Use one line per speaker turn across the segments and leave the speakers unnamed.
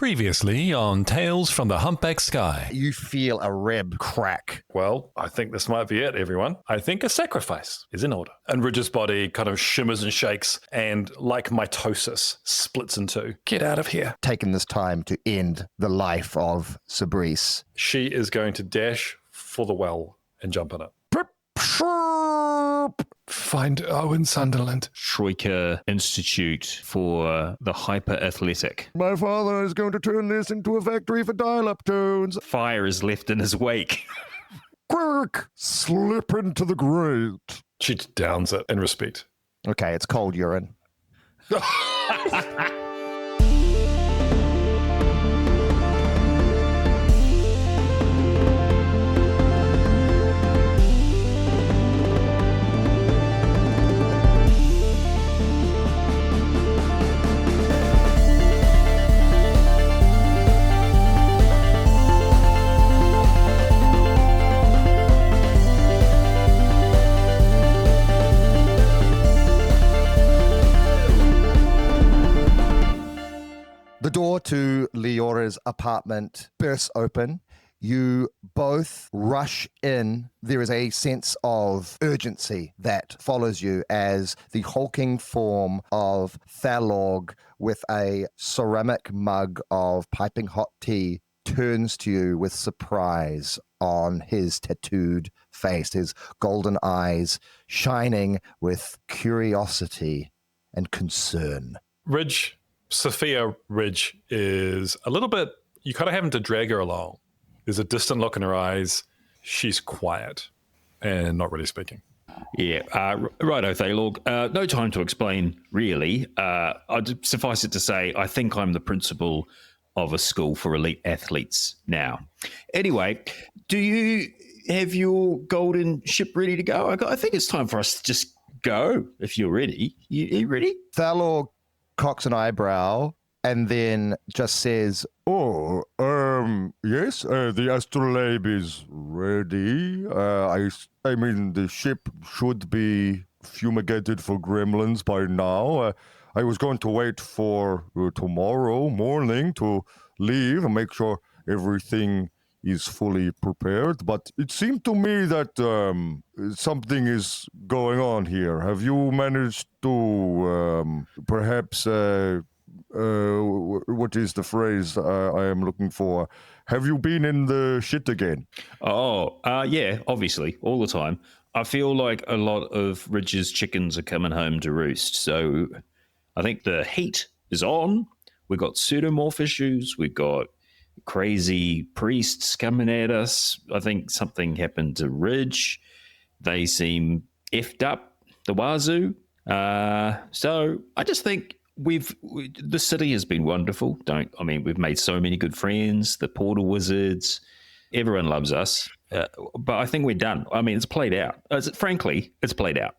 Previously on Tales from the Humpback Sky.
You feel a rib crack.
Well, I think this might be it, everyone. I think a sacrifice is in order. And Ridge's body kind of shimmers and shakes and, like mitosis, splits in two. Get out of here.
Taking this time to end the life of Sabrice.
She is going to dash for the well and jump in it.
Find Owen, Sunderland.
Troika Institute for the Hyper-Athletic.
My father is going to turn this into a factory for dial-up tones.
Fire is left in his wake.
Quick! Slip into the grate.
She downs it in respect.
Okay, it's cold urine. The door to Leora's apartment bursts open. You both rush in. There is a sense of urgency that follows you as the hulking form of Thalog with a ceramic mug of piping hot tea turns to you with surprise on his tattooed face, his golden eyes shining with curiosity and concern.
Sophia Ridge is a little bit, you kind of having to drag her along. There's a distant look in her eyes. She's quiet and not really speaking.
Yeah, righto, Thalog. No time to explain, really. I'd suffice it to say, I think I'm the principal of a school for elite athletes now. Anyway, do you have your golden ship ready to go? I think it's time for us to just go, if you're ready. You ready?
Thalog cocks an eyebrow and then just says,
yes, the astrolabe is ready. I mean, the ship should be fumigated for gremlins by now. I was going to wait for tomorrow morning to leave and make sure everything is fully prepared, but it seemed to me that something is going on here. Have you managed to perhaps, what is the phrase I am looking for? Have you been in the shit again?
Yeah, obviously, all the time. I feel like a lot of Ridge's chickens are coming home to roost, so I think the heat is on. We've got pseudomorph issues, we've got crazy priests coming at us. I think something happened to Ridge. They seem effed up, the wazoo. So I just think the city has been wonderful. We've made so many good friends, the portal wizards, everyone loves us. But I think we're done. I mean, it's played out. Frankly, it's played out.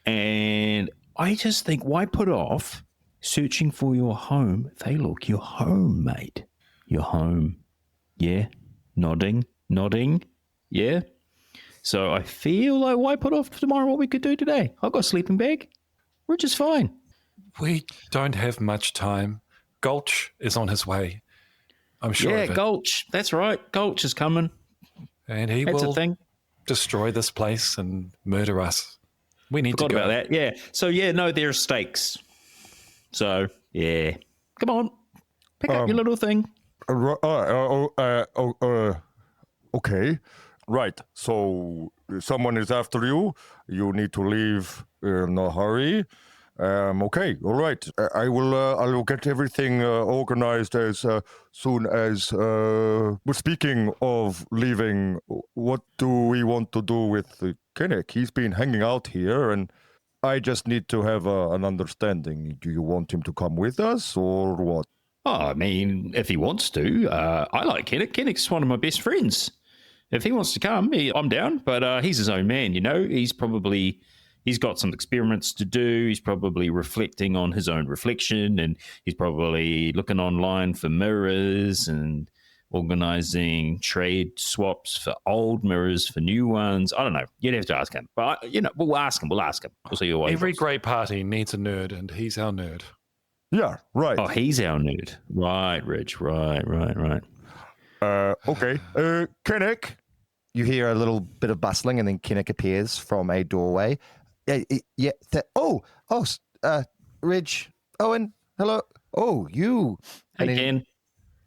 And I just think, why put off searching for your home? Thalog, your home, mate. Your home. Yeah. Nodding. Yeah. So I feel like, why put off tomorrow what we could do today? I've got a sleeping bag. Rich is fine.
We don't have much time. Gulch is on his way. I'm sure of it.
Gulch. That's right. Gulch is coming.
And he will destroy this place and murder us. We need to go.
Forgot about that. Yeah. So, there are stakes. So, yeah. Come on. Pick up your little thing.
Okay. Right. So someone is after you. You need to leave in a hurry. Okay. All right. I will get everything organized as soon as. But speaking of leaving, what do we want to do with Kinnick? He's been hanging out here, and I just need to have an understanding. Do you want him to come with us, or what?
Oh, I mean, if he wants to, I like Kinnick. Kinnick's one of my best friends. If he wants to come, I'm down. But he's his own man, He's got some experiments to do. He's probably reflecting on his own reflection, and he's probably looking online for mirrors and organizing trade swaps for old mirrors for new ones. I don't know. You'd have to ask him. But, we'll ask him. We'll see what
Every great party needs a nerd, and he's our nerd.
Yeah, right.
Oh, he's our nerd. Right, Rich. Right.
Okay. Kennick.
You hear a little bit of bustling, and then Kennick appears from a doorway. Yeah. Reg, Owen, hello. Oh, you.
Hey,
And then
Ken.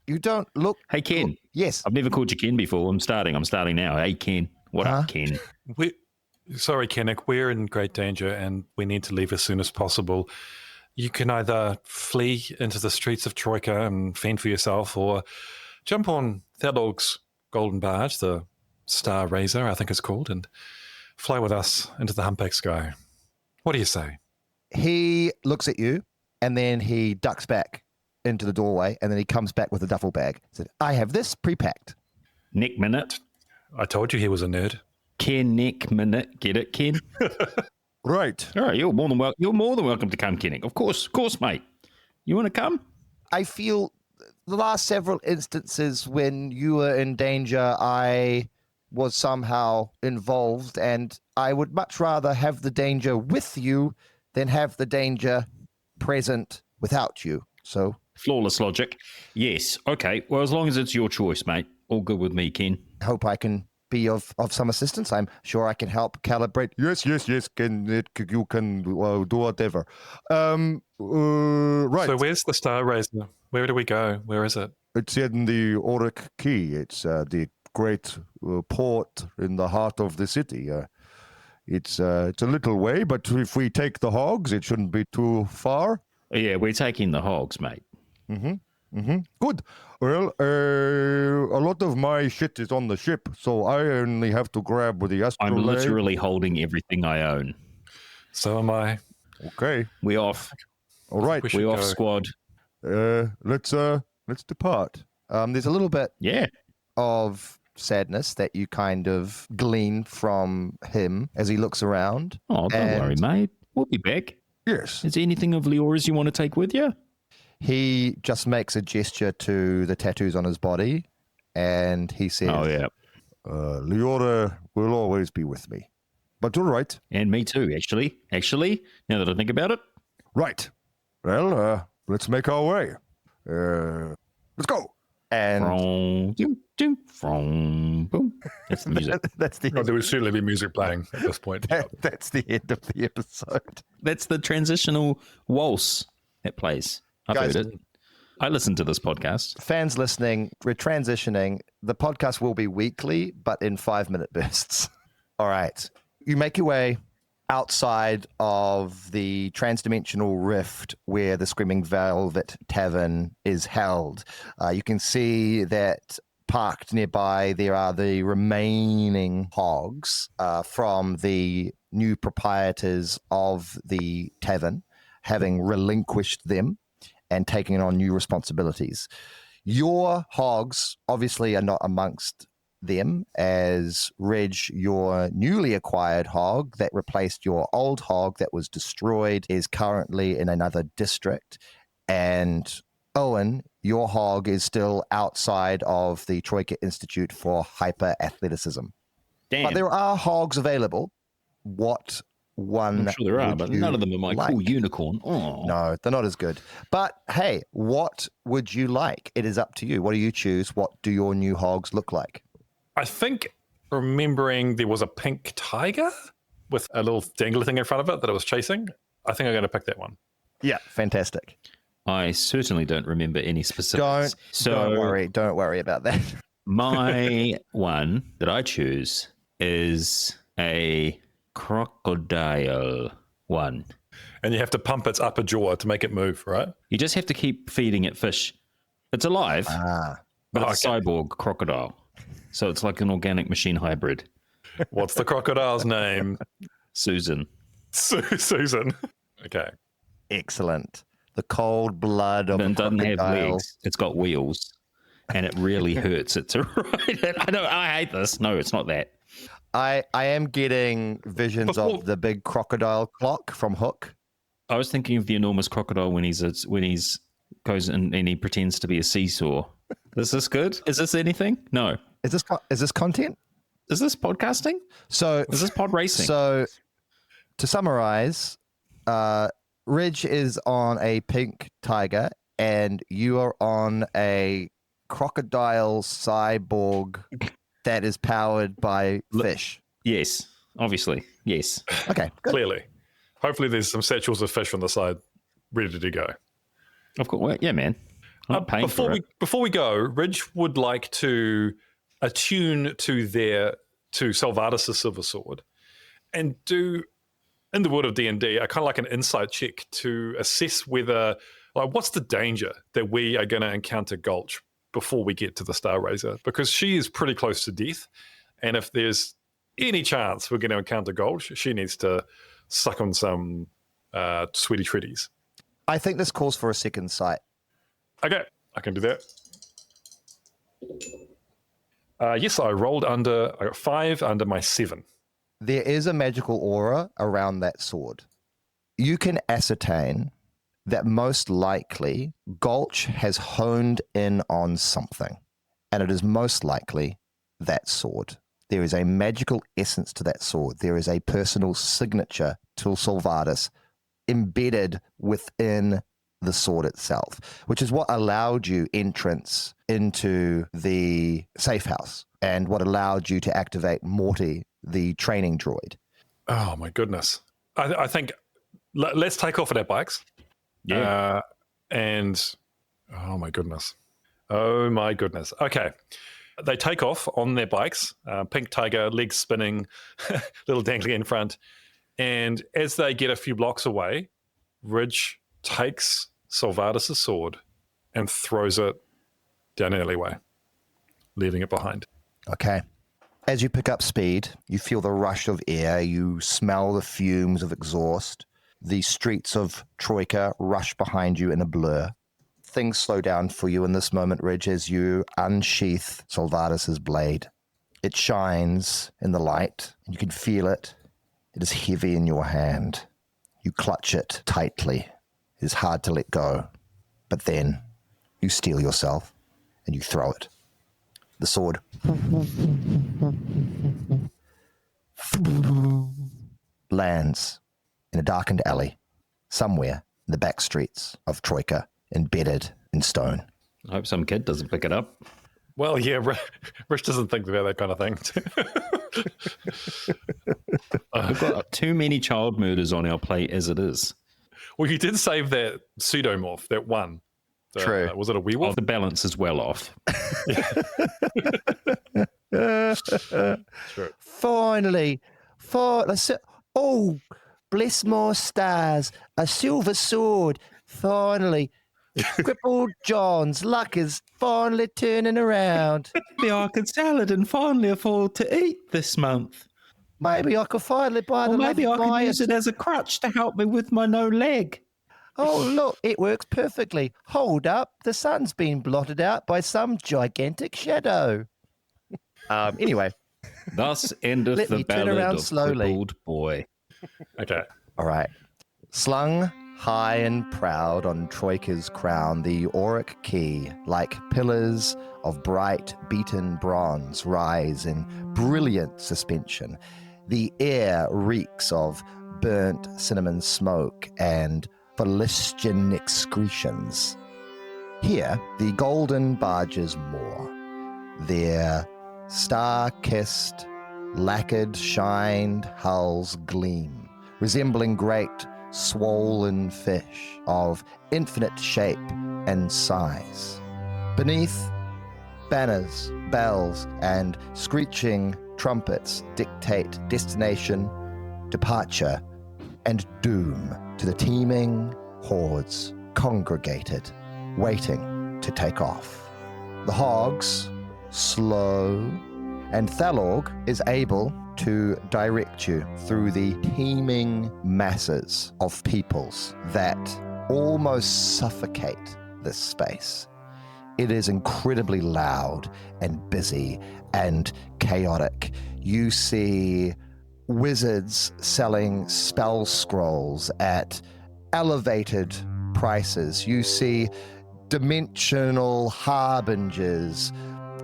You don't look.
Hey, Ken.
Yes.
I've never called you Ken before. I'm starting now. Hey, Ken. What up, Ken?
Sorry, Kennick, we're in great danger and we need to leave as soon as possible. You can either flee into the streets of Troika and fend for yourself, or jump on Thelog's golden barge, the Star Razor, I think it's called, and fly with us into the humpback sky. What do you say?
He looks at you, and then he ducks back into the doorway, and then he comes back with a duffel bag. He said, I have this pre-packed.
Nick Minute.
I told you he was a nerd.
Ken Nick Minute. Get it, Ken?
Right.
All right, you're more than welcome to come, Kennick. Of course, mate. You want to come?
I feel the last several instances when you were in danger, I was somehow involved, and I would much rather have the danger with you than have the danger present without you. So
Flawless logic. Yes. Okay. Well, as long as it's your choice, mate. All good with me, Ken.
I hope I can be of some assistance. I'm sure I can help calibrate.
Yes. You can do whatever. Right.
So where's the Star Razor? Where do we go? Where is it?
It's in the Auric Key. It's the great port in the heart of the city. It's a little way, but if we take the hogs, it shouldn't be too far.
Yeah, we're taking the hogs, mate.
Good. Well, a lot of my shit is on the ship, so I only have to grab the astrolabe.
I'm literally holding everything I own.
So am I.
Okay.
We off.
All right.
We
We off,
go.
squad.
Let's depart.
There's a little bit
Yeah.
of sadness that you kind of glean from him as he looks around.
Oh, don't worry, mate. We'll be back.
Yes.
Is there anything of Leora's you want to take with you?
He just makes a gesture to the tattoos on his body, and he says,
Oh, yeah.
Leora will always be with me. But all right.
And me too, actually. Now that I think about it.
Right. Well, let's make our way. Let's go.
and
From, doom, doom, from, boom. That's the music.
that's the
Oh, there would certainly be music playing at this point.
that's the end of the episode.
That's the transitional waltz that plays. I've
Guys-
heard it. I listen to this podcast.
Fans listening, we're transitioning. The podcast will be weekly, but in 5-minute bursts. All right. You make your way outside of the transdimensional rift where the Screaming Velvet Tavern is held. You can see that parked nearby, there are the remaining hogs from the new proprietors of the tavern, having relinquished them and taking on new responsibilities. Your hogs obviously are not amongst them, as Reg, your newly acquired hog that replaced your old hog that was destroyed, is currently in another district. And Owen, your hog is still outside of the Troika Institute for Hyper Athleticism.
Damn.
But there are hogs available. What one?
I'm sure there are,
would
but
you
none of them are my
like?
cool unicorn. Oh.
No, they're not as good. But hey, what would you like? It is up to you. What do you choose? What do your new hogs look like?
I think remembering there was a pink tiger with a little dangly thing in front of it that it was chasing. I think I'm going to pick that one.
Yeah, fantastic.
I certainly don't remember any specifics.
Don't worry about that.
My one that I choose is a crocodile one.
And you have to pump its upper jaw to make it move, right?
You just have to keep feeding it fish. It's alive, but it's a cyborg crocodile. So it's like an organic machine hybrid.
What's the crocodile's name?
Susan.
Susan. Okay.
Excellent. The cold blood of
But it doesn't have
crocodile.
legs. It's got wheels. And it really hurts it to ride it. I hate this. No, it's not that.
I am getting visions of the big crocodile clock from Hook.
I was thinking of the enormous crocodile when he's goes and he pretends to be a seesaw. Is this good? Is this anything? No.
Is this content?
Is this podcasting?
So
Is this pod racing?
So, to summarize, Ridge is on a pink tiger, and you are on a crocodile cyborg that is powered by fish.
Yes, obviously. Yes.
Okay, good.
Clearly. Hopefully there's some satchels of fish on the side ready to go.
Of course. Well, yeah, man. I'm not paying for it.
Before we go, Ridge would like to attune to Salvadus' silver sword and do, in the world of D&D, a kind of like an insight check to assess whether, like, what's the danger that we are going to encounter Gulch before we get to the Star Razor, because she is pretty close to death, and if there's any chance we're going to encounter Gulch, she needs to suck on some sweetie treaties.
I think this calls for a second sight.
Okay, I can do that. Yes, I got 5 under my 7.
There is a magical aura around that sword. You can ascertain that most likely Gulch has honed in on something, and it is most likely that sword. There is a magical essence to that sword. There is a personal signature to Salvadus embedded within the sword itself, which is what allowed you entrance into the safe house and what allowed you to activate Morty, the training droid.
Oh my goodness. I think let's take off at our bikes.
Yeah.
And oh my goodness. Okay. They take off on their bikes, pink tiger, legs spinning, little dangling in front. And as they get a few blocks away, Ridge takes Salvadus' sword and throws it down an alleyway, leaving it behind.
Okay. As you pick up speed, you feel the rush of air, you smell the fumes of exhaust. The streets of Troika rush behind you in a blur. Things slow down for you in this moment, Ridge, as you unsheath Salvadus' blade. It shines in the light, and you can feel it. It is heavy in your hand. You clutch it tightly. It is hard to let go. But then you steel yourself, and you throw it. The sword lands in a darkened alley somewhere in the back streets of Troika, embedded in stone.
I hope some kid doesn't pick it up.
Well, yeah, Rich doesn't think about that kind of thing.
We've got too many child murders on our plate as it is.
Well, you did save that pseudomorph, that one.
True.
Was it a werewolf?
The balance is well off.
True.
Finally, oh, bless my stars, a silver sword. Finally, crippled John's luck is finally turning around.
Maybe I could sell it and finally afford to eat this month.
Maybe I could finally buy the
Maybe I
love of
could
my...
use it as a crutch to help me with my no leg.
Oh, look, it works perfectly. Hold up, the sun's been blotted out by some gigantic shadow. Anyway.
Thus endeth
Let
the
me turn
ballad
around
of
slowly.
Crippled Boy.
Okay.
All right. Slung high and proud on Troika's crown, the auric key, like pillars of bright beaten bronze, rise in brilliant suspension. The air reeks of burnt cinnamon smoke and Philistian excretions. Here, the golden barges moor. Their star-kissed, lacquered, shined hulls gleam, resembling great swollen fish of infinite shape and size. Beneath, banners, bells, and screeching trumpets dictate destination, departure, and doom to the teeming hordes congregated, waiting to take off. The hogs, slow, and Thalorg is able to direct you through the teeming masses of peoples that almost suffocate this space. It is incredibly loud and busy and chaotic. You see wizards selling spell scrolls at elevated prices. You see dimensional harbingers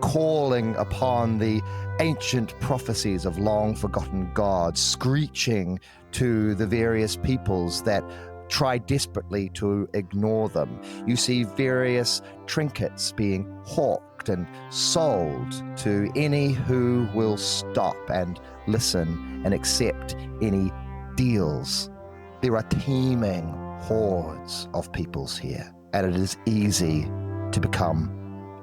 calling upon the ancient prophecies of long-forgotten gods, screeching to the various peoples that try desperately to ignore them. You see various trinkets being hawked and sold to any who will stop and listen and accept any deals. There are teeming hordes of peoples here, and it is easy to become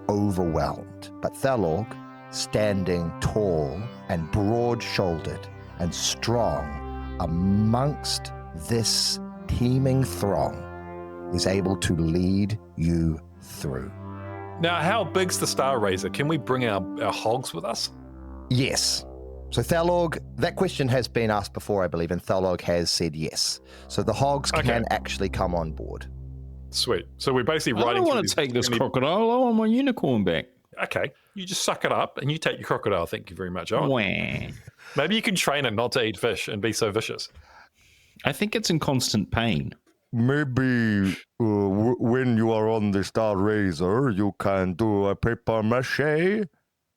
overwhelmed. But Thalorg, standing tall and broad-shouldered and strong amongst this teeming throng, is able to lead you through.
Now, how big's the Star Razor? Can we bring our hogs with us?
Yes. So Thalorg, that question has been asked before, I believe, and Thalorg has said yes. So the hogs can actually come on board.
Sweet. So we're basically
I
riding
don't
through
want to take this
these-
crocodile. I want my unicorn back.
Okay, you just suck it up and you take your crocodile. Thank you very much, Owen.
Wah.
Maybe you can train it not to eat fish and be so vicious.
I think it's in constant pain.
Maybe when you are on the Star Razor, you can do a paper mache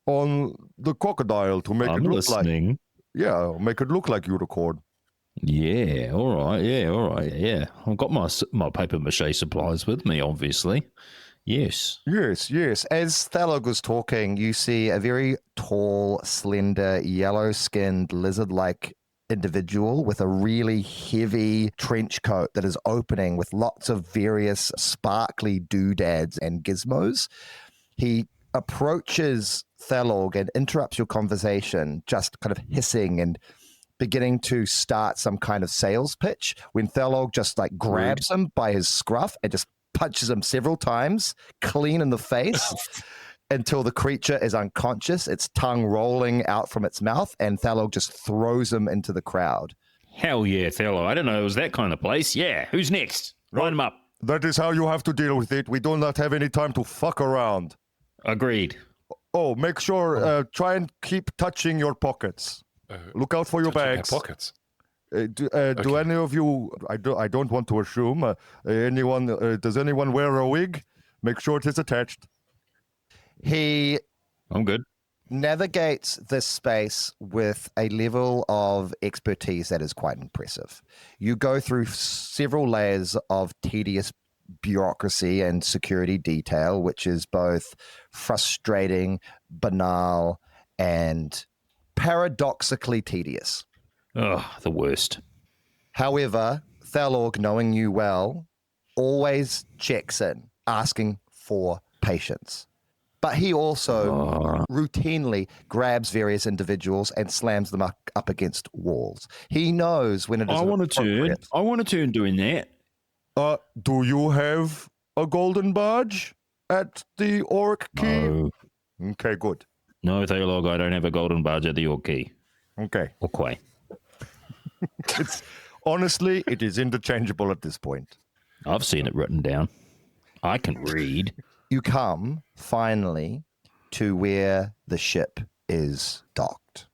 on the crocodile to make
I'm
it look
listening.
make it look like unicorn.
Yeah, all right. Yeah. I've got my paper mache supplies with me, obviously. Yes.
Yes. As Thalorg was talking, you see a very tall, slender, yellow-skinned, lizard-like individual with a really heavy trench coat that is opening with lots of various sparkly doodads and gizmos. He approaches Thalorg and interrupts your conversation, just kind of hissing and beginning to start some kind of sales pitch, when Thalorg just like grabs him by his scruff and just punches him several times, clean in the face, until the creature is unconscious, its tongue rolling out from its mouth, and Thalorg just throws him into the crowd.
Hell yeah, Thello. I don't know it was that kind of place. Yeah, who's next? Line them up.
That is how you have to deal with it. We do not have any time to fuck around.
Agreed.
Oh, make sure, try and keep touching your pockets. Look out for your
Touching our
bags.
pockets.
Do any of you? I don't want to assume. Anyone? Does anyone wear a wig? Make sure it is attached.
He
I'm good.
navigates this space with a level of expertise that is quite impressive. You go through several layers of tedious bureaucracy and security detail, which is both frustrating, banal, and paradoxically tedious.
Oh, the worst.
However, Thalorg, knowing you well, always checks in, asking for patience. But he also routinely grabs various individuals and slams them up against walls. He knows when it is
I want to turn.
appropriate.
I want to turn doing that.
Do you have a golden badge at the Orc Key?
No,
Okay, good.
no, Thelog, I don't have a golden badge at the York Key.
Okay.
Or Quay.
Honestly, it is interchangeable at this point.
I've seen it written down. I can read.
You come finally to where the ship is docked.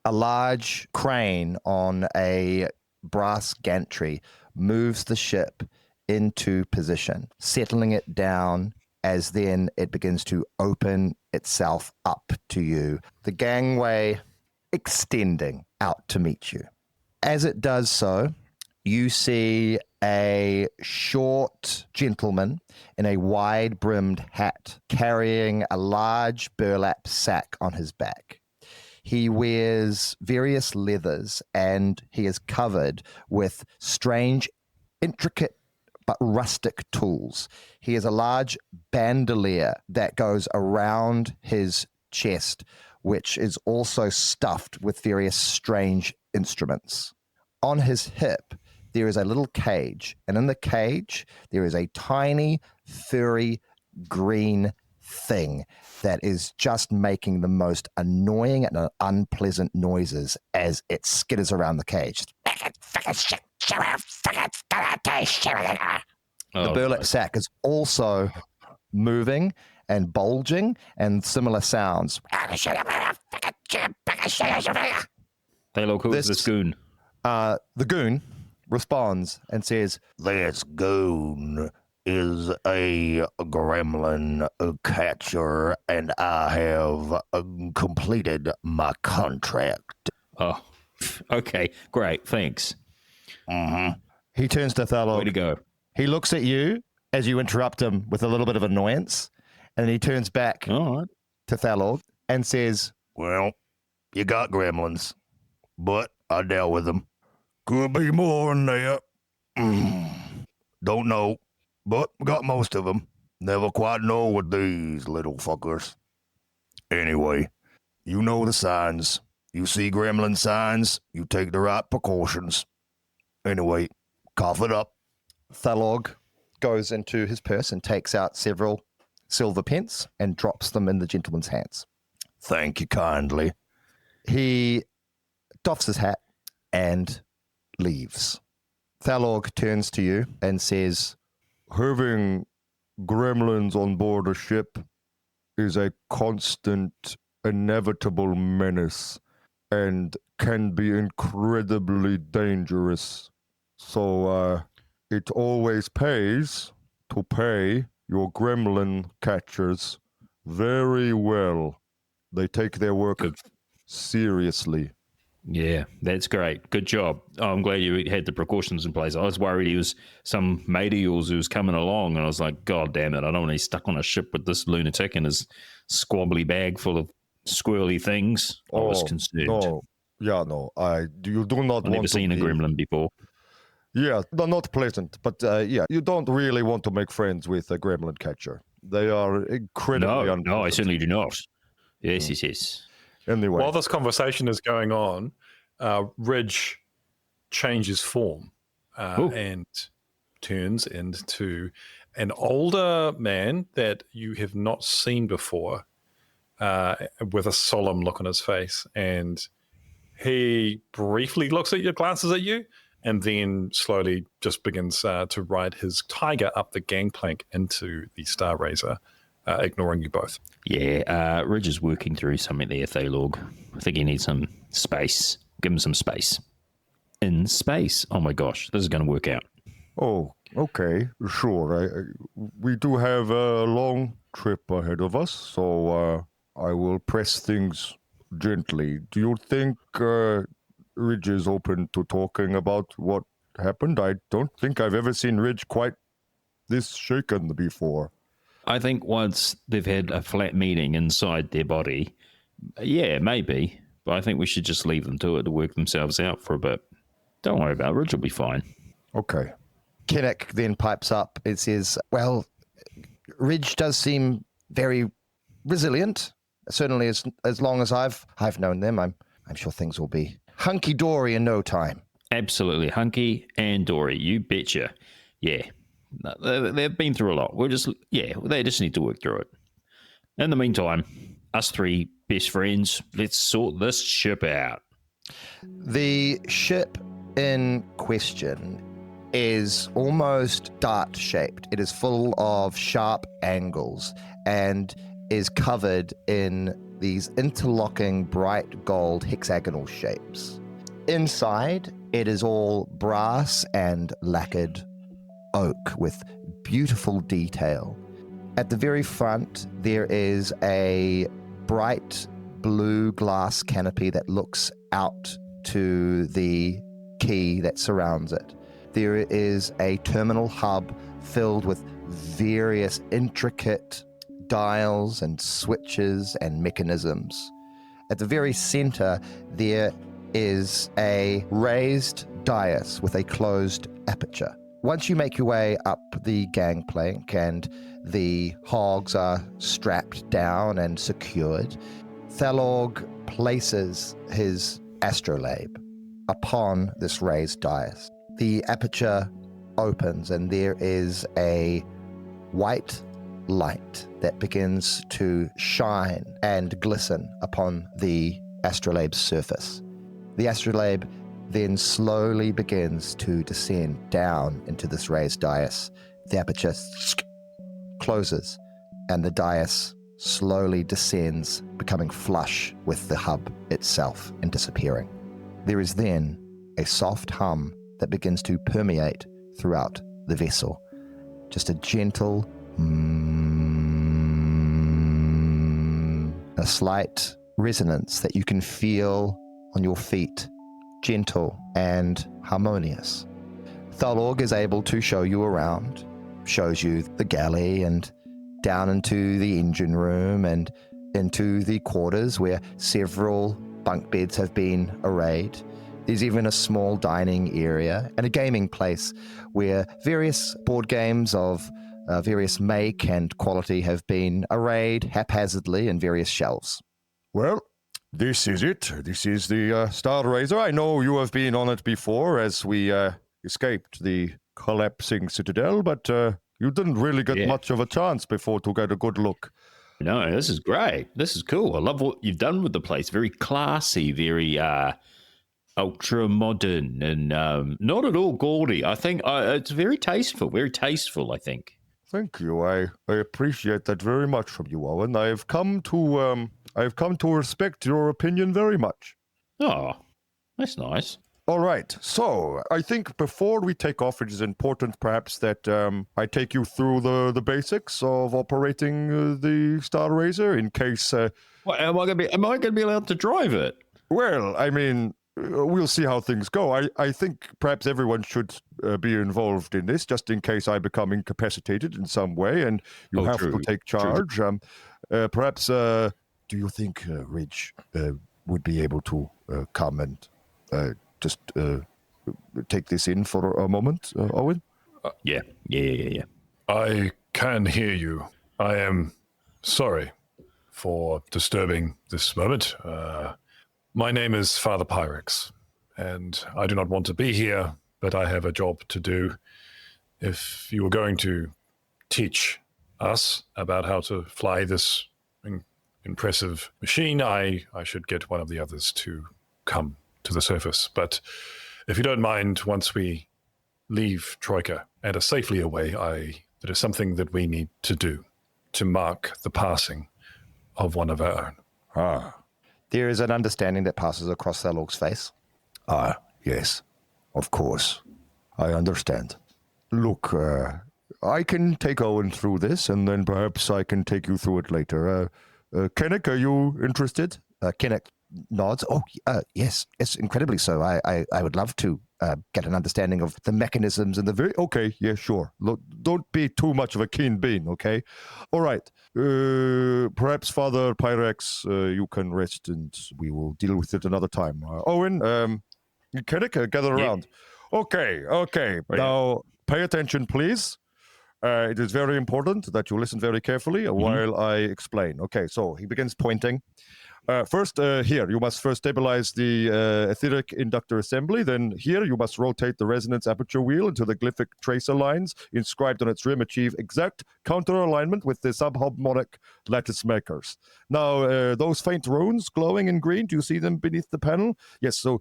A large crane on a brass gantry moves the ship into position, settling it down as then it begins to open itself up to you, the gangway extending out to meet you. As it does so, you see a short gentleman in a wide-brimmed hat carrying a large burlap sack on his back. He wears various leathers and he is covered with strange, intricate but rustic tools. He has a large bandolier that goes around his chest, which is also stuffed with various strange instruments. On his hip, there is a little cage, and in the cage, there is a tiny, furry, green thing that is just making the most annoying and unpleasant noises as it skitters around the cage. The burlap sack is also moving and bulging and similar sounds.
Thelog, who is this goon?
The goon responds and says,
This goon is a gremlin catcher, and I have completed my contract.
Oh, okay, great, thanks.
He turns to Thalog.
Way to go.
He looks at you as you interrupt him with a little bit of annoyance, and then he turns back
All right.
to Thalog and says,
Well, you got gremlins, but I dealt with them. Could be more in there. Don't know, but got most of them. Never quite know with these little fuckers. Anyway, you know the signs. You see gremlin signs, you take the right precautions. Anyway, cough it up.
Thalog goes into his purse and takes out several silver pence and drops them in the gentleman's hands.
Thank you kindly.
He doffs his hat and leaves. Thalog turns to you and says,
Having gremlins on board a ship is a constant, inevitable menace and can be incredibly dangerous. So it always pays to pay your gremlin catchers very well. They take their work seriously.
Yeah, that's great. Good job. Oh, I'm glad you had the precautions in place. I was worried he was some mate of yours who was coming along, and I was like, God damn it, I don't want to be stuck on a ship with this lunatic and his squabbly bag full of squirrely things. I was concerned.
No, you do not
I've
want
never
to
seen a
be-
gremlin before.
Yeah, they're not pleasant, but you don't really want to make friends with a gremlin catcher. They are incredibly
No,
unpleasant.
I certainly do not. Yes.
Anyway,
While this conversation is going on, Ridge changes form and turns into an older man that you have not seen before, with a solemn look on his face. And he briefly looks at you, glances at you, and then slowly just begins to ride his tiger up the gangplank into the Star Razor, ignoring you both.
Yeah, Ridge is working through something there, Thalog. I think he needs some space. Give him some space. In space. Oh my gosh, this is going to work out.
oh, okay, sure. We do have a long trip ahead of us, so I will press things gently. Do you think Ridge is open to talking about what happened? I don't think I've ever seen Ridge quite this shaken before.
I think once they've had a flat meeting inside their body, yeah, maybe. But I think we should just leave them to it to work themselves out for a bit. Don't worry about it. Ridge will be fine.
Okay.
Kinnick then pipes up. It says, well, Ridge does seem very resilient. Certainly as long as I've known them, I'm sure things will be hunky-dory in no time.
Absolutely. Hunky and Dory. You betcha. Yeah. No, they've been through a lot. They just need to work through it. In the meantime, us three best friends, let's sort this ship out.
The ship in question is almost dart-shaped. It is full of sharp angles and is covered in these interlocking bright gold hexagonal shapes. Inside, it is all brass and lacquered oak with beautiful detail. At the very front, there is a bright blue glass canopy that looks out to the quay that surrounds it. There is a terminal hub filled with various intricate dials and switches and mechanisms. At the very center, there is a raised dais with a closed aperture. Once you make your way up the gangplank and the hogs are strapped down and secured, Thalog places his astrolabe upon this raised dais. The aperture opens and there is a white light that begins to shine and glisten upon the astrolabe's surface. The astrolabe then slowly begins to descend down into this raised dais. The aperture closes and the dais slowly descends, becoming flush with the hub itself and disappearing. There is then a soft hum that begins to permeate throughout the vessel. Just a gentle a slight resonance that you can feel on your feet, gentle and harmonious. Thalorg is able to show you around, shows you the galley and down into the engine room and into the quarters where several bunk beds have been arrayed. There's even a small dining area and a gaming place where various board games of various make and quality have been arrayed haphazardly in various shelves.
Well, this is it. This is the Star Razor. I know you have been on it before as we escaped the collapsing citadel, but you didn't really get much of a chance before to get a good look.
No, this is great. This is cool. I love what you've done with the place. Very classy, very ultra modern, and not at all gaudy. I think it's very tasteful. Very tasteful, I think.
Thank you. I appreciate that very much from you, Owen. I have come to respect your opinion very much.
Oh, that's nice.
All right. So I think before we take off, it is important perhaps that I take you through the basics of operating the Star Razor in case.
What, am I going to be allowed to drive it?
Well, I mean, we'll see how things go. I think perhaps everyone should be involved in this, just in case I become incapacitated in some way and you have to take charge. Perhaps, do you think Ridge would be able to come and just take this in for a moment, Owen?
Yeah.
I can hear you. I am sorry for disturbing this moment. My name is Father Pyrex, and I do not want to be here, but I have a job to do. If you were going to teach us about how to fly this impressive machine, I should get one of the others to come to the surface. But if you don't mind, once we leave Troika and are safely away, there is something that we need to do to mark the passing of one of our own.
There is an understanding that passes across Thalorg's face.
Yes, of course. I understand. Look, I can take Owen through this, and then perhaps I can take you through it later. Kennick, are you interested?
Kennick nods. Oh, yes, incredibly so. I would love to get an understanding of the mechanisms and the...
Okay, yeah, sure. Look, don't be too much of a keen bean, okay? All right. Perhaps Father Pyrex, you can rest and we will deal with it another time. Owen, Kennick, gather around. Okay. Right. Now, pay attention, please. It is very important that you listen very carefully while I explain. Okay, so he begins pointing. First, here, you must first stabilize the etheric inductor assembly. Then here, you must rotate the resonance aperture wheel until the glyphic tracer lines inscribed on its rim achieve exact counter alignment with the subharmonic lattice makers. Now, those faint runes glowing in green, do you see them beneath the panel? Yes, so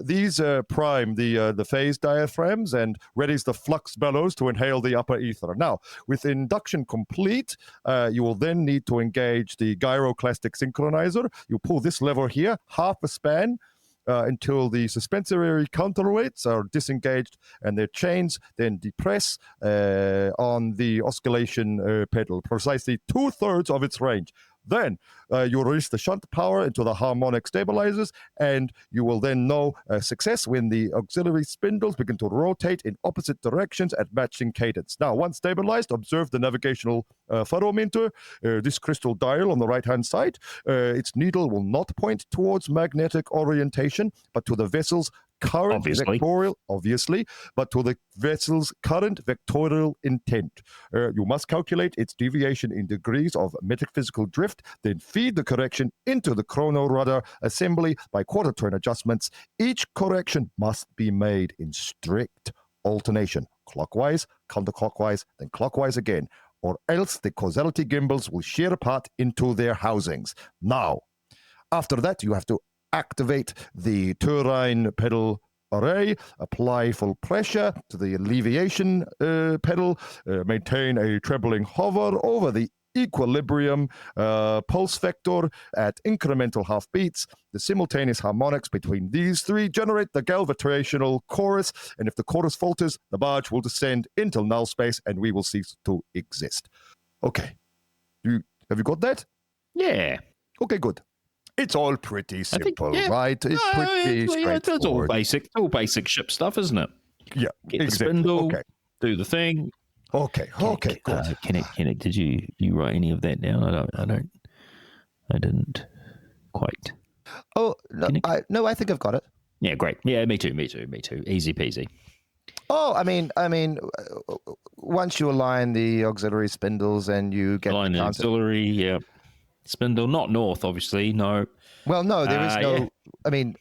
these prime the phase diaphragms and readies the flux bellows to inhale the upper ether. Now, with induction complete, you will then need to engage the gyroclastic synchronizer. You pull this lever here, half a span, until the suspensory counterweights are disengaged and their chains then depress on the oscillation pedal, precisely 2/3 of its range. Then you release the shunt power into the harmonic stabilizers, and you will then know success when the auxiliary spindles begin to rotate in opposite directions at matching cadence. Now, once stabilized, observe the navigational photometer, this crystal dial on the right-hand side. Its needle will not point towards magnetic orientation, but to the vessel's current vectorial, but to the vessel's current vectorial intent. You must calculate its deviation in degrees of metaphysical drift, then feed the correction into the chrono rudder assembly by quarter turn adjustments. Each correction must be made in strict alternation, clockwise, counterclockwise, then clockwise again, or else the causality gimbals will shear apart into their housings. Now, after that, you have to activate the turbine pedal array, apply full pressure to the alleviation pedal, maintain a trembling hover over the equilibrium pulse vector at incremental half beats. The simultaneous harmonics between these three generate the gravitational chorus, and if the chorus falters, the barge will descend into null space and we will cease to exist. Okay. Have you got that?
Yeah.
Okay, good. It's all pretty simple,
yeah.
right? It's pretty straightforward.
It's all basic ship stuff, isn't it?
Yeah,
Get the
exactly.
spindle,
Okay.
do the thing.
Okay, good.
Kenneth, did you write any of that down? I didn't quite.
Oh, no,
Kinnick?
I think I've got it.
Yeah, great. Yeah, me too. Easy peasy.
Oh, I mean, once you align the auxiliary spindles and you get
Line
the
and
counter.
auxiliary, yeah. Spindle, not north, obviously. No.
Well, no, there is no.
Yeah.
I mean,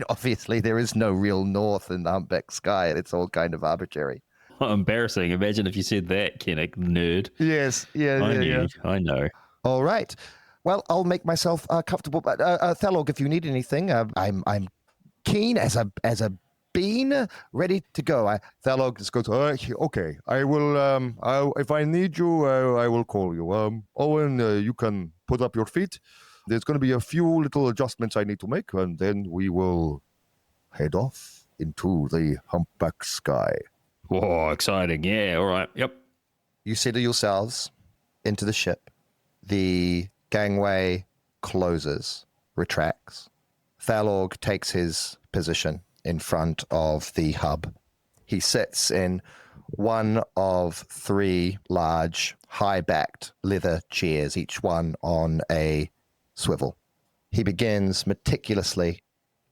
obviously, there is no real north in the humpback sky. It's all kind of arbitrary.
Embarrassing. Imagine if you said that, Kinnick, nerd.
Yes,
I know.
All right. Well, I'll make myself comfortable. But Thalog, if you need anything, I'm keen as a bean, ready to go.
Thalog just goes, okay, I will, if I need you, I will call you. Owen, you can put up your feet. There's going to be a few little adjustments I need to make, and then we will head off into the humpback sky.
Whoa, exciting. Yeah, all right. Yep.
You settle yourselves into the ship. The gangway closes, retracts. Thalog takes his position in front of the hub. He sits in one of 3 large, high-backed leather chairs, each one on a swivel. He begins meticulously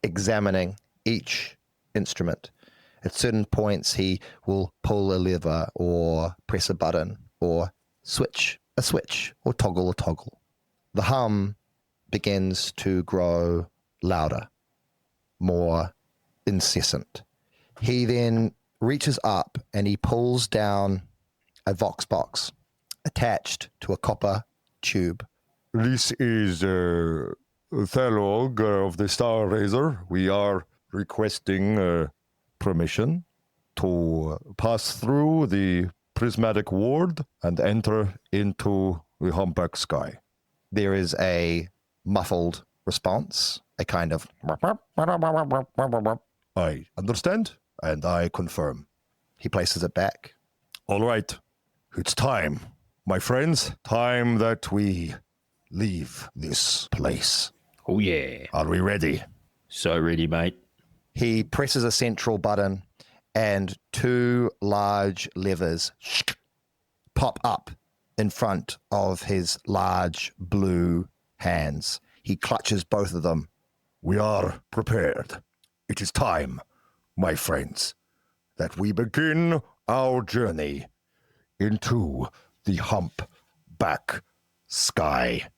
examining each instrument. At certain points, he will pull a lever or press a button or switch a switch or toggle a toggle. The hum begins to grow louder, more incessant. He then reaches up and he pulls down a vox box attached to a copper tube.
This is Thalog of the Star Razor. We are requesting permission to pass through the prismatic ward and enter into the humpback sky.
There is a muffled response, a kind of...
I understand, and I confirm.
He places it back.
All right, it's time, my friends. Time that we leave this place.
Oh, yeah.
Are we ready?
So ready, mate.
He presses a central button and 2 large levers pop up in front of his large blue hands. He clutches both of them.
We are prepared. It is time, my friends, that we begin our journey into the humpback sky.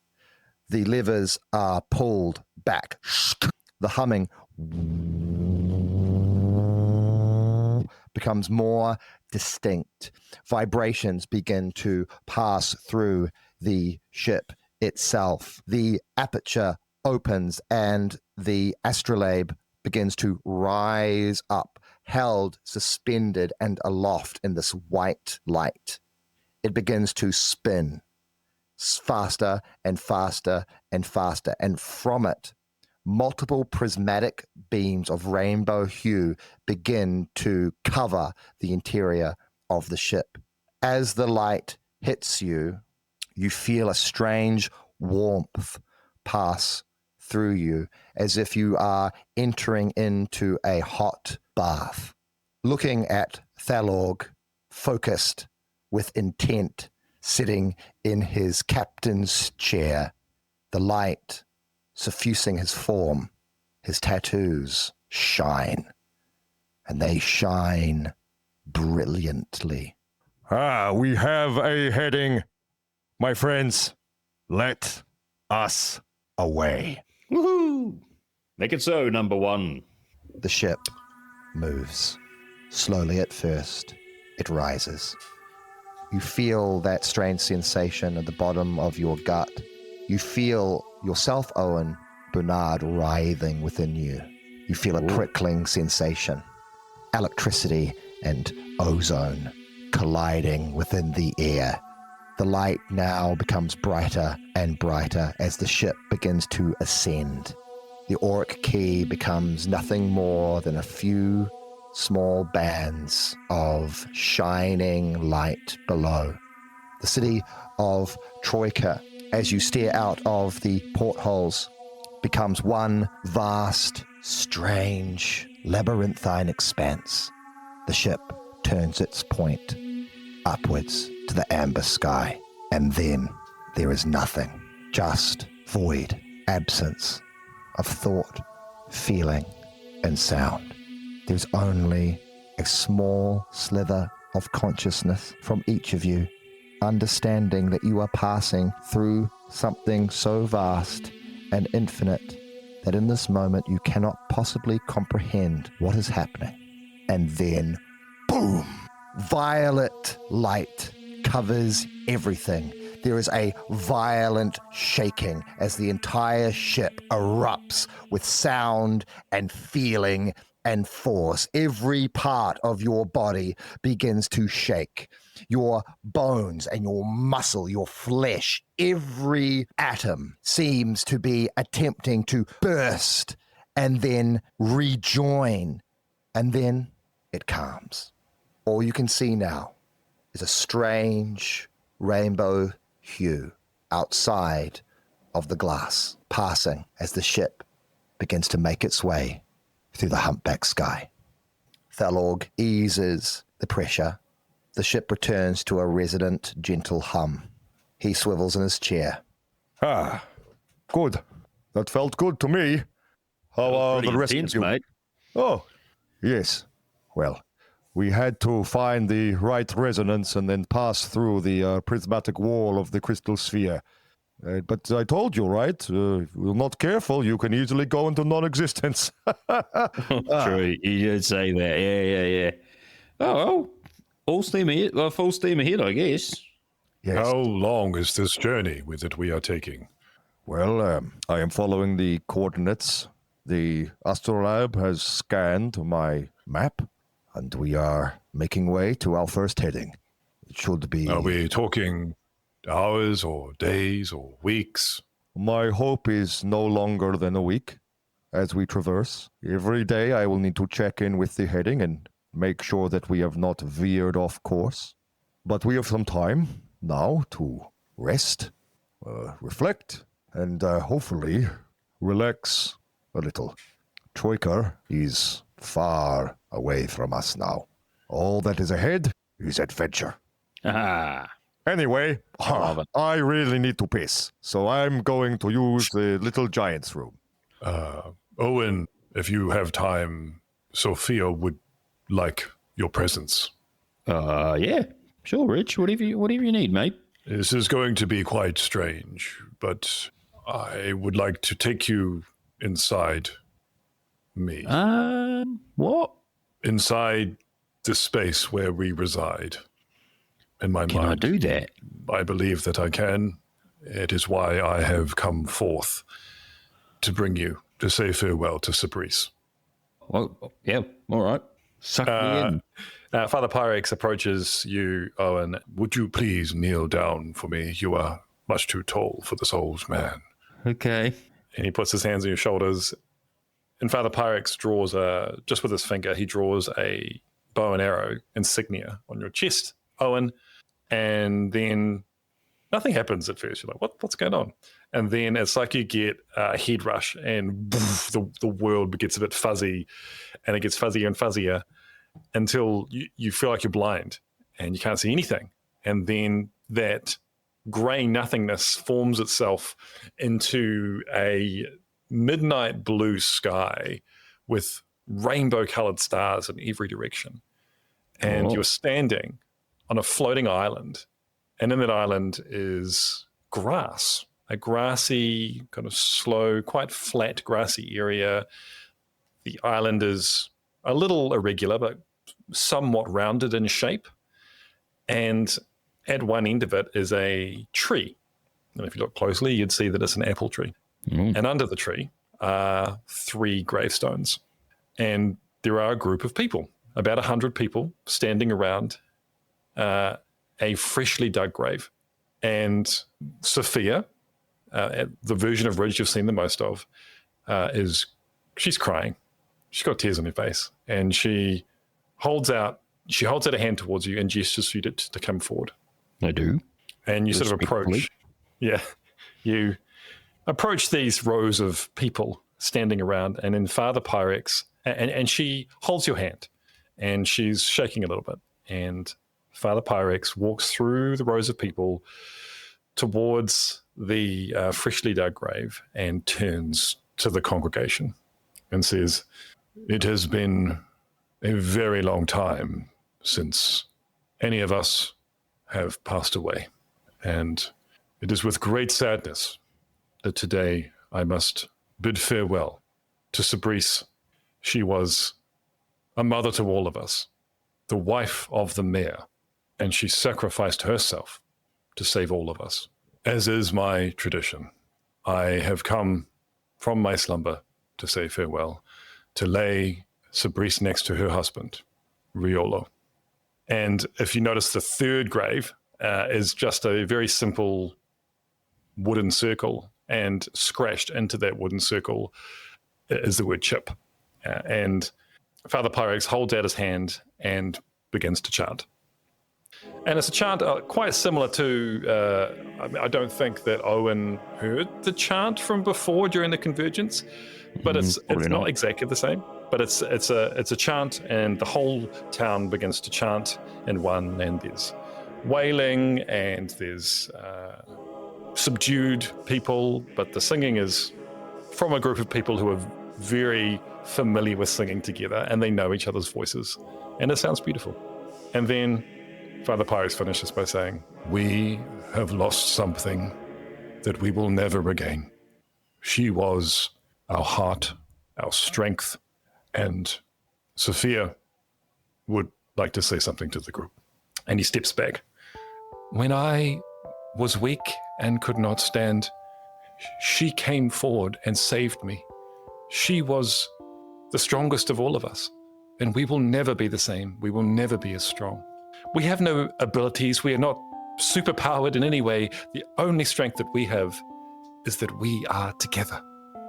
The levers are pulled back. The humming becomes more distinct. Vibrations begin to pass through the ship itself. The aperture opens and the astrolabe begins to rise up, held, suspended, and aloft in this white light. It begins to spin faster and faster and faster, and from it, multiple prismatic beams of rainbow hue begin to cover the interior of the ship. As the light hits you, you feel a strange warmth pass through you, as if you are entering into a hot bath. Looking at Thalog, focused with intent, sitting in his captain's chair, the light suffusing his form, his tattoos shine, and they shine brilliantly.
We have a heading, my friends. Let us away.
Woohoo! Make it so, number 1.
The ship moves, slowly at first. It rises. You feel that strange sensation at the bottom of your gut. You feel yourself, Owen, Bernard, writhing within you. You feel a prickling sensation. Electricity and ozone colliding within the air. The light now becomes brighter and brighter as the ship begins to ascend. The auric key becomes nothing more than a few small bands of shining light below. The city of Troika, as you stare out of the portholes, becomes one vast, strange labyrinthine expanse, the ship turns its point upwards to the amber sky, and then there is nothing, just void, absence of thought, feeling, and sound. There's only a small slither of consciousness from each of you, understanding that you are passing through something so vast and infinite that in this moment you cannot possibly comprehend what is happening. And then, boom! Violet light covers everything. There is a violent shaking as the entire ship erupts with sound and feeling and force. Every part of your body begins to shake. Your bones and your muscle, your flesh, every atom seems to be attempting to burst and then rejoin. And then it calms. All you can see now is a strange rainbow hue outside of the glass, passing as the ship begins to make its way through the humpback sky. Thalorg eases the pressure. The ship returns to a resonant, gentle hum. He swivels in his chair.
Ah, good. That felt good to me. How are the rest of you?
Mate.
Oh, yes. Well, we had to find the right resonance and then pass through the prismatic wall of the crystal sphere. But I told you, right? If you're not careful, you can easily go into non-existence.
True, you did say that. Yeah. Oh, well, all steam ahead, full steam ahead, I guess.
Yes.
How long is this journey that we are taking?
Well, I am following the coordinates. The astrolabe has scanned my map, and we are making way to our first heading. It should be...
Are we talking hours or days or weeks?
My hope is no longer than a week as we traverse. Every day I will need to check in with the heading and make sure that we have not veered off course. But we have some time now to rest, reflect, and hopefully relax a little. Troika is far away from us now. All that is ahead is adventure.
Ah,
Anyway, I really need to piss, so I'm going to use the little giant's room.
Owen, if you have time, Sophia would like your presence.
yeah, sure, Rich. Whatever you need, mate.
This is going to be quite strange, but I would like to take you inside me.
What?
Inside the space where we reside. In my
Can I
mind.
do that?
I believe that I can. It is why I have come forth to bring you to say farewell to Sabris.
Well, yeah, all right. Suck me in.
Father Pyrex approaches you, Owen.
Would you please kneel down for me? You are much too tall for this old man.
Okay.
And he puts his hands on your shoulders. And Father Pyrex draws just with his finger, he draws a bow and arrow insignia on your chest, Owen. And then nothing happens at first. You're like, what's going on? And then it's like you get a head rush and the world gets a bit fuzzy and it gets fuzzier and fuzzier until you feel like you're blind and you can't see anything. And then that grey nothingness forms itself into a midnight blue sky with rainbow-coloured stars in every direction. And you're standing on a floating island, and in that island is grass, a grassy, kind of slow, quite flat grassy area. The island is a little irregular, but somewhat rounded in shape. And at one end of it is a tree. And if you look closely, you'd see that it's an apple tree. And under the tree are 3 gravestones. And there are a group of people, about 100 people, standing around a freshly dug grave. And Sophia, the version of Ridge you've seen the most of, she's crying. She's got tears on her face. And she holds out a hand towards you and gestures for you to come forward.
I do.
And you sort of
Respectfully.
approach. Yeah. You approach these rows of people standing around, and then Father Pyrex And she holds your hand, and she's shaking a little bit. And Father Pyrex walks through the rows of people towards the freshly dug grave and turns to the congregation and says, "It has been a very long time since any of us have passed away. And it is with great sadness that today I must bid farewell to Sabrice. She was a mother to all of us, the wife of the mayor, and she sacrificed herself to save all of us. As is my tradition, I have come from my slumber to say farewell, to lay Sabrice next to her husband, Riolo." And if you notice, the third grave is just a very simple wooden circle, and scratched into that wooden circle is the word chip. And Father Pyrex holds out his hand and begins to chant. And it's a chant quite similar to, I don't think that Owen heard the chant from before during the convergence, but it's not exactly the same. But it's a chant, and the whole town begins to chant in one, and there's wailing, and there's subdued people, but the singing is from a group of people who are very familiar with singing together, and they know each other's voices, and it sounds beautiful. And then Father Pyrex finishes by saying, "We have lost something that we will never regain. She was our heart, our strength," and Sophia would like to say something to the group. And he steps back. "When I was weak and could not stand, she came forward and saved me. She was the strongest of all of us, and we will never be the same. We will never be as strong. We have no abilities. We are not superpowered in any way. The only strength that we have is that we are together,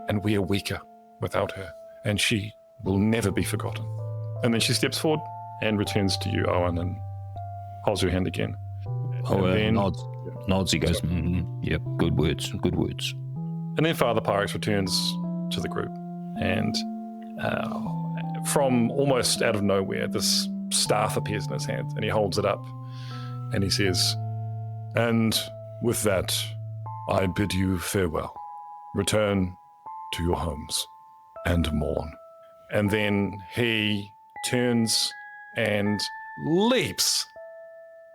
and we are weaker without her, and she will never be forgotten." And then she steps forward and returns to you, Owen, and holds your hand again.
Nods, he goes, yep, good words.
And then Father Pyrex returns to the group, and from almost out of nowhere, this staff appears in his hand, and he holds it up, and he says, "And with that, I bid you farewell. Return to your homes and mourn." And then he turns and leaps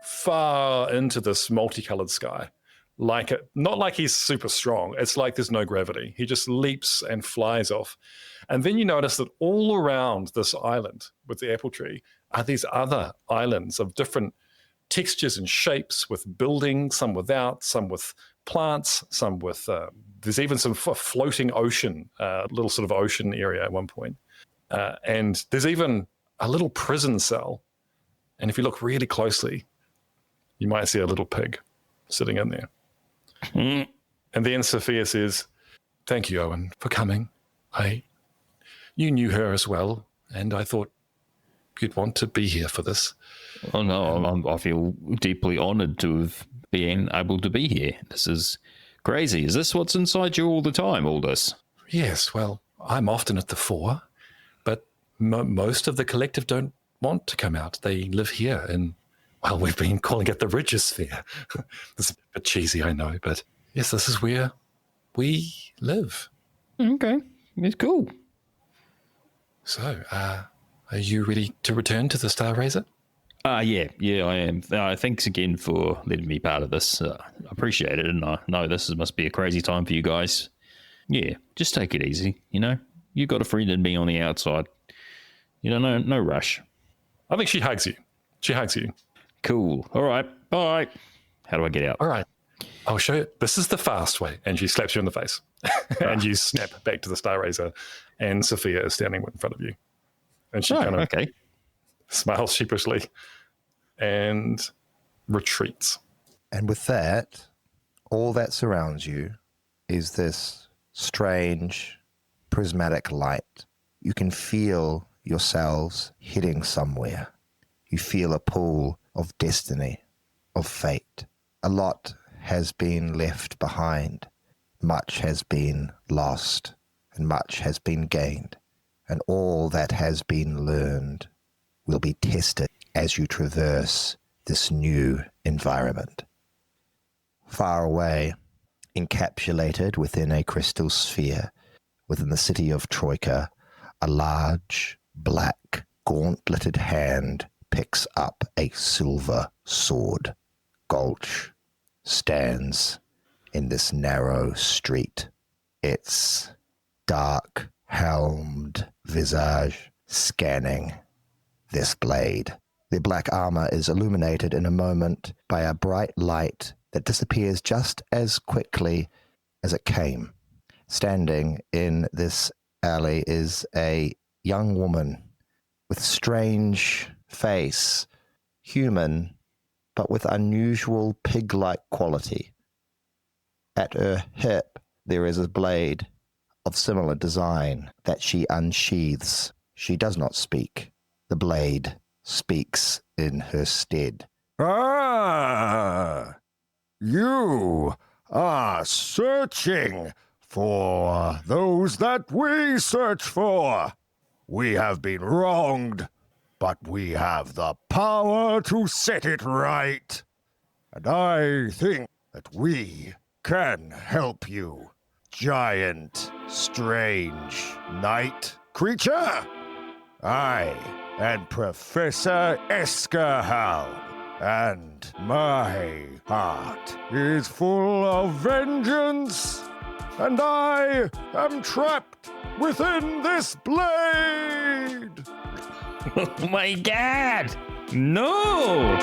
far into this multicolored sky, not like he's super strong. It's like there's no gravity. He just leaps and flies off. And then you notice that all around this island with the apple tree are these other islands of different textures and shapes, with buildings, some without, some with plants, some with, there's even some floating ocean, little sort of ocean area at one point. And there's even a little prison cell. And if you look really closely, you might see a little pig sitting in there. And then Sophia says, "Thank you, Owen, for coming. You knew her as well, and I thought you'd want to be here for this."
Oh, no, I feel deeply honored to have been able to be here. This is crazy. Is this what's inside you all the time, all this?
"Yes, well, I'm often at the fore, but most of the collective don't want to come out. They live here, and, well, we've been calling it the Regisphere. It's a bit cheesy, I know, but yes, this is where we live."
Okay, it's cool.
So, are you ready to return to the Star Razor?
Yeah, I am. Thanks again for letting me part of this. I appreciate it, and I know this must be a crazy time for you guys. Yeah, just take it easy, You got a friend in me on the outside. No rush.
I think she hugs you.
Cool. All right, bye. How do I get out?
All right, I'll show you. This is the fast way. And she slaps you in the face. And you snap back to the Star Razor, and Sophia is standing in front of you. And she kind of smiles sheepishly and retreats.
And with that, all that surrounds you is this strange prismatic light. You can feel yourselves heading somewhere. You feel a pull of destiny, of fate. A lot has been left behind. Much has been lost, and much has been gained. and all that has been learned will be tested as you traverse this new environment. Far away, encapsulated within a crystal sphere, within the city of Troika, a large, black, gauntleted hand picks up a silver sword. Gulch stands in this narrow street, its dark, helmed visage scanning this blade. The black armor is illuminated in a moment by a bright light that disappears just as quickly as it came. Standing in this alley is a young woman with strange face, human, but with unusual pig-like quality. At her hip, there is a blade of similar design that she unsheathes. She does not speak. The blade speaks in her stead.
Ah, you are searching for those that we search for. We have been wronged, but we have the power to set it right. And I think that we can help you, giant, strange, night creature. I am Professor Eskerhal, and my heart is full of vengeance, and I am trapped within this blade.
Oh my god! No!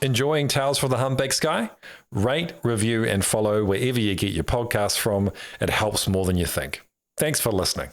Enjoying Tales from the Humpback Sky? Rate, review, and follow wherever you get your podcasts from. It helps more than you think. Thanks for listening.